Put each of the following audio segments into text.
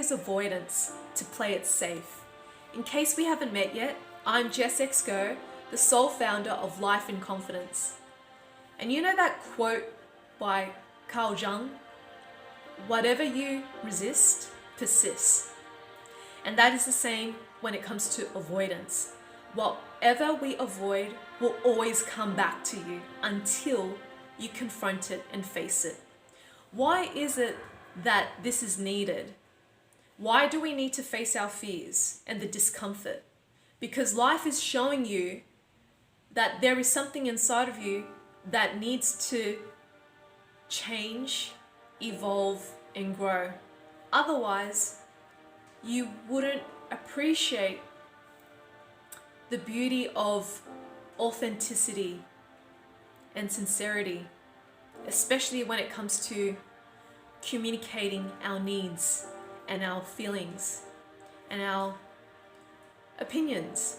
use avoidance to play it safe. In case we haven't met yet, I'm Jess Exco, the sole founder of Life in Confidence. And you know that quote by Carl Jung? Whatever you resist, persists. And that is the same when it comes to avoidance. Whatever we avoid will always come back to you until you confront it and face it. Why is it that this is needed? Why do we need to face our fears and the discomfort? Because life is showing you that there is something inside of you that needs to change, evolve, and grow. Otherwise, you wouldn't appreciate the beauty of authenticity and sincerity, especially when it comes to communicating our needs and our feelings and our opinions.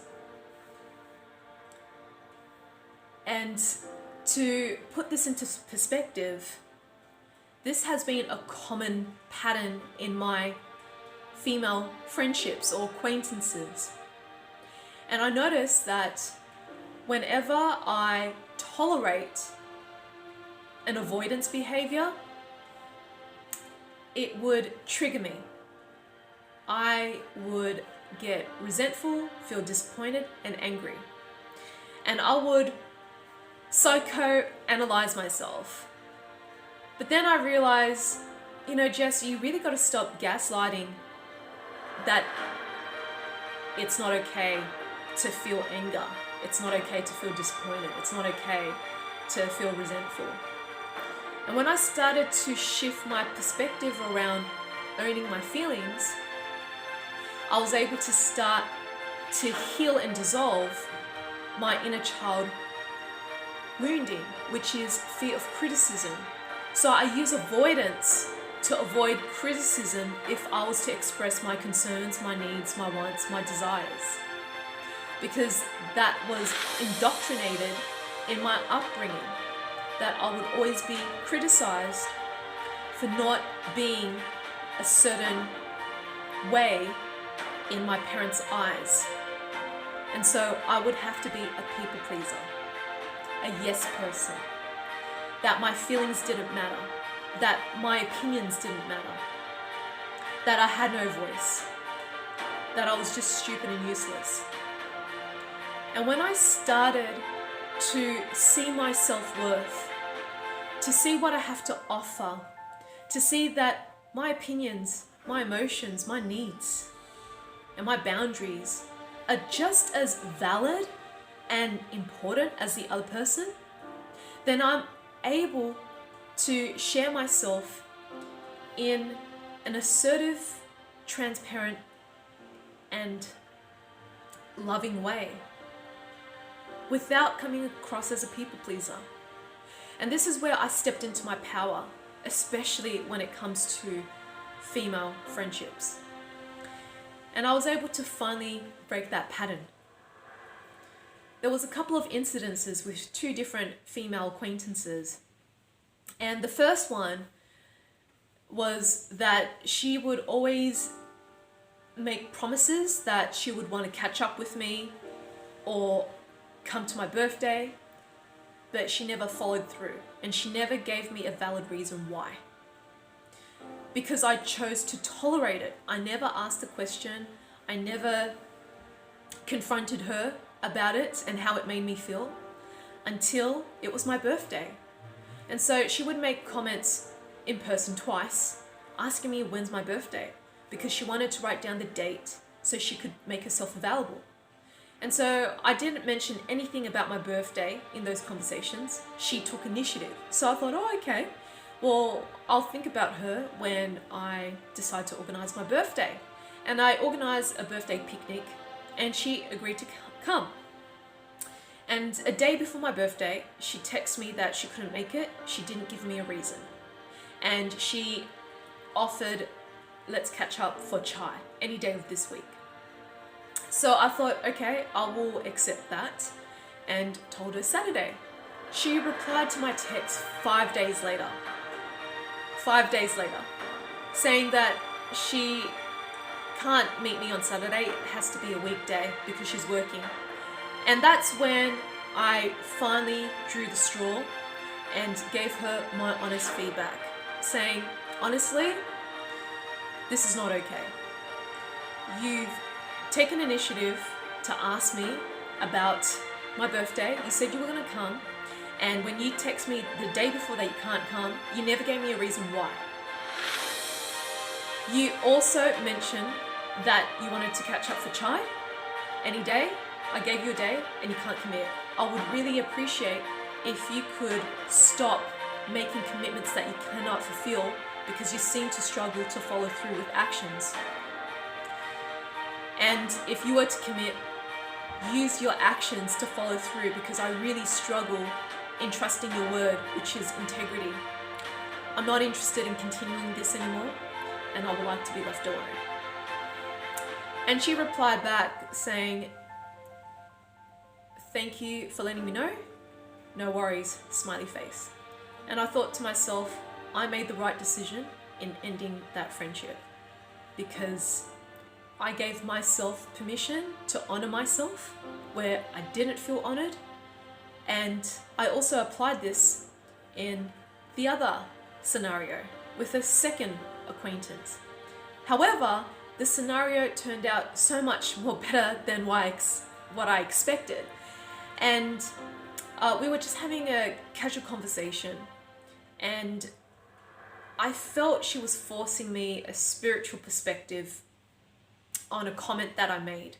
And to put this into perspective, this has been a common pattern in my female friendships or acquaintances. And I noticed that whenever I tolerate an avoidance behaviour, it would trigger me. I would get resentful, feel disappointed and angry. And I would psychoanalyze myself. But then I realized, Jess, you really got to stop gaslighting that it's not okay to feel anger. It's not okay to feel disappointed. It's not okay to feel resentful. And when I started to shift my perspective around owning my feelings, I was able to start to heal and dissolve my inner child wounding, which is fear of criticism. So I use avoidance to avoid criticism if I was to express my concerns, my needs, my wants, my desires. Because that was indoctrinated in my upbringing, that I would always be criticized for not being a certain way in my parents' eyes. And so I would have to be a people pleaser, a yes person, that my feelings didn't matter, that my opinions didn't matter, that I had no voice, that I was just stupid and useless. And when I started to see my self-worth, to see what I have to offer, to see that my opinions, my emotions, my needs, and my boundaries are just as valid and important as the other person, then I'm able to share myself in an assertive, transparent, and loving way without coming across as a people pleaser. And this is where I stepped into my power, especially when it comes to female friendships. And I was able to finally break that pattern. There was a couple of incidences with two different female acquaintances. And the first one was that she would always make promises that she would want to catch up with me or come to my birthday, but she never followed through, and she never gave me a valid reason why. Because I chose to tolerate it. I never asked a question. I never confronted her about it and how it made me feel until it was my birthday. And so she would make comments in person twice, asking me when's my birthday, because she wanted to write down the date so she could make herself available. And so I didn't mention anything about my birthday in those conversations. She took initiative. So I thought, okay, well, I'll think about her when I decide to organize my birthday. And I organized a birthday picnic and she agreed to come. And a day before my birthday, she texted me that she couldn't make it. She didn't give me a reason. And she offered, let's catch up for chai any day of this week. So I thought, okay, I will accept that, and told her Saturday. She replied to my text 5 days later, saying that she can't meet me on Saturday, it has to be a weekday because she's working. And that's when I finally drew the straw and gave her my honest feedback, saying, honestly, this is not okay. You've taken initiative to ask me about my birthday. You said you were going to come, and when you text me the day before that you can't come, you never gave me a reason why. You also mentioned that you wanted to catch up for chai any day. I gave you a day and you can't commit. I would really appreciate if you could stop making commitments that you cannot fulfill because you seem to struggle to follow through with actions. And if you were to commit, use your actions to follow through, because I really struggle in trusting your word, which is integrity. I'm not interested in continuing this anymore, and I would like to be left alone. And she replied back saying, thank you for letting me know. No worries, smiley face. And I thought to myself, I made the right decision in ending that friendship, because I gave myself permission to honor myself where I didn't feel honored. And I also applied this in the other scenario with a second acquaintance. However, the scenario turned out so much more better than what I expected. And we were just having a casual conversation, and I felt she was forcing me a spiritual perspective on a comment that I made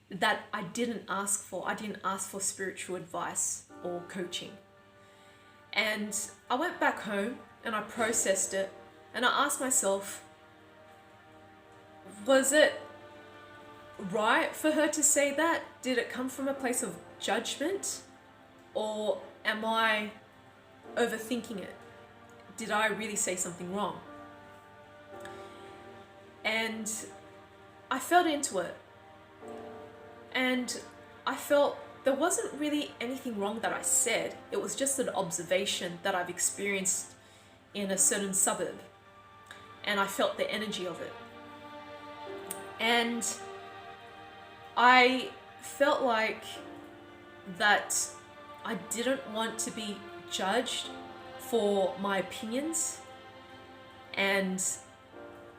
that I didn't ask for. I didn't ask for spiritual advice or coaching. And I went back home and I processed it, and I asked myself, was it right for her to say that? Did it come from a place of judgment, or am I overthinking it? Did I really say something wrong? And I felt into it, and I felt there wasn't really anything wrong that I said. It was just an observation that I've experienced in a certain suburb, and I felt the energy of it. And I felt like that I didn't want to be judged for my opinions, and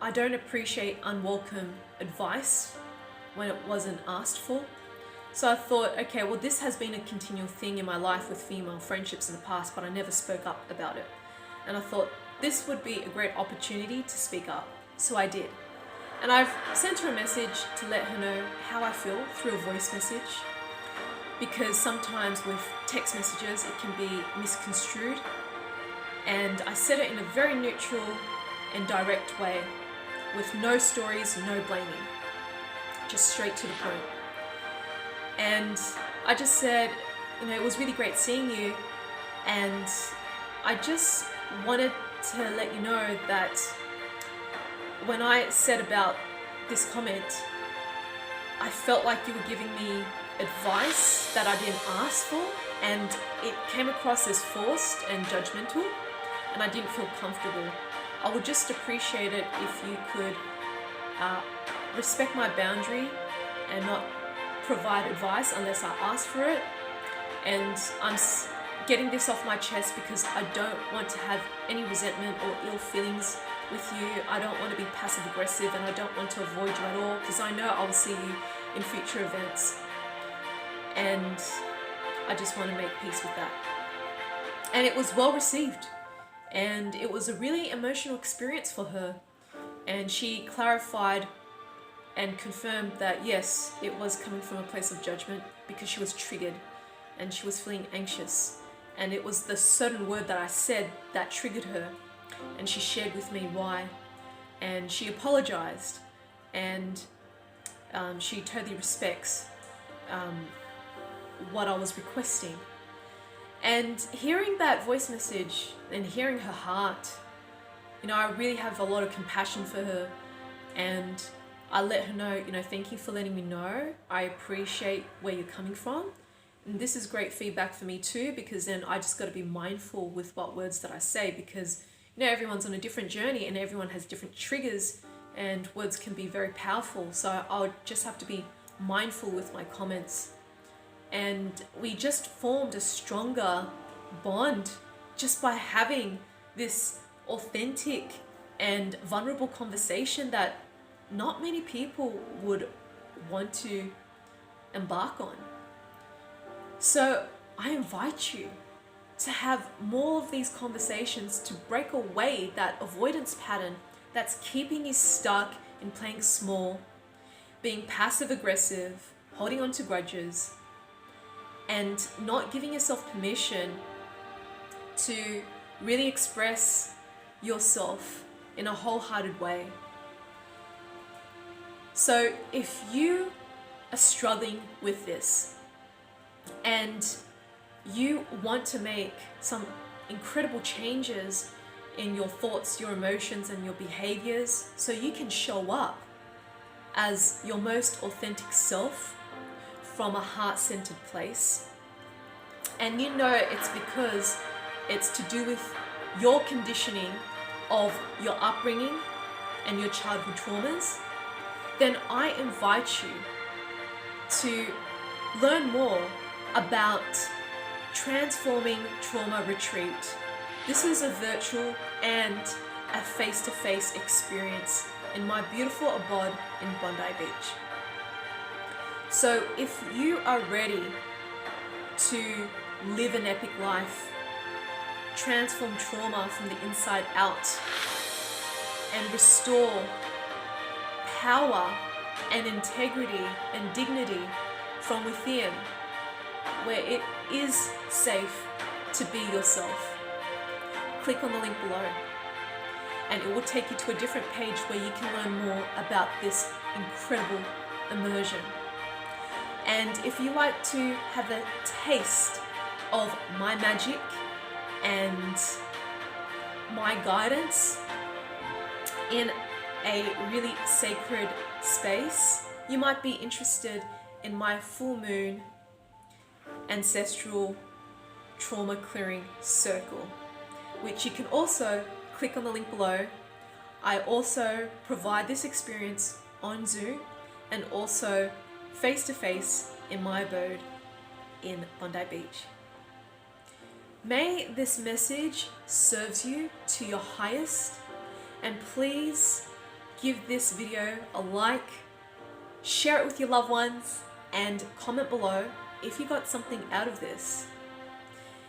I don't appreciate unwelcome advice when it wasn't asked for. So I thought, okay, well, this has been a continual thing in my life with female friendships in the past, but I never spoke up about it. And I thought this would be a great opportunity to speak up. So I did. And I've sent her a message to let her know how I feel through a voice message, because sometimes with text messages it can be misconstrued. And I said it in a very neutral and direct way, with no stories, no blaming, just straight to the point. And I just said, it was really great seeing you, and I just wanted to let you know that when I said about this comment, I felt like you were giving me advice that I didn't ask for, and it came across as forced and judgmental, and I didn't feel comfortable. I would just appreciate it if you could respect my boundary and not provide advice unless I ask for it. And I'm getting this off my chest because I don't want to have any resentment or ill feelings with you. I don't want to be passive aggressive, and I don't want to avoid you at all, because I know I'll see you in future events, and I just want to make peace with that. And it was well received, and it was a really emotional experience for her, and she clarified and confirmed that yes, it was coming from a place of judgment because she was triggered and she was feeling anxious, and it was the certain word that I said that triggered her. And she shared with me why, and she apologized, and she totally respects what I was requesting. And hearing that voice message and hearing her heart, I really have a lot of compassion for her, and I let her know, thank you for letting me know. I appreciate where you're coming from. And this is great feedback for me too, because then I just got to be mindful with what words that I say, because everyone's on a different journey and everyone has different triggers and words can be very powerful. So I would just have to be mindful with my comments. And we just formed a stronger bond just by having this authentic and vulnerable conversation that not many people would want to embark on. So I invite you to have more of these conversations, to break away that avoidance pattern that's keeping you stuck in playing small, being passive aggressive, holding on to grudges, and not giving yourself permission to really express yourself in a wholehearted way. So if you are struggling with this and you want to make some incredible changes in your thoughts, your emotions, and your behaviors so you can show up as your most authentic self from a heart-centered place, and you know it's because it's to do with your conditioning of your upbringing and your childhood traumas, then I invite you to learn more about Transforming Trauma Retreat. This is a virtual and a face-to-face experience in my beautiful abode in Bondi Beach. So if you are ready to live an epic life, transform trauma from the inside out, and restore power and integrity and dignity from within, where it is safe to be yourself, click on the link below and it will take you to a different page where you can learn more about this incredible immersion. And if you like to have a taste of my magic and my guidance in a really sacred space, you might be interested in my full moon ancestral trauma clearing circle, which you can also click on the link below. I also provide this experience on Zoom and also face-to-face in my abode in Bondi Beach. May this message serves you to your highest, and please give this video a like, share it with your loved ones, and comment below if you got something out of this.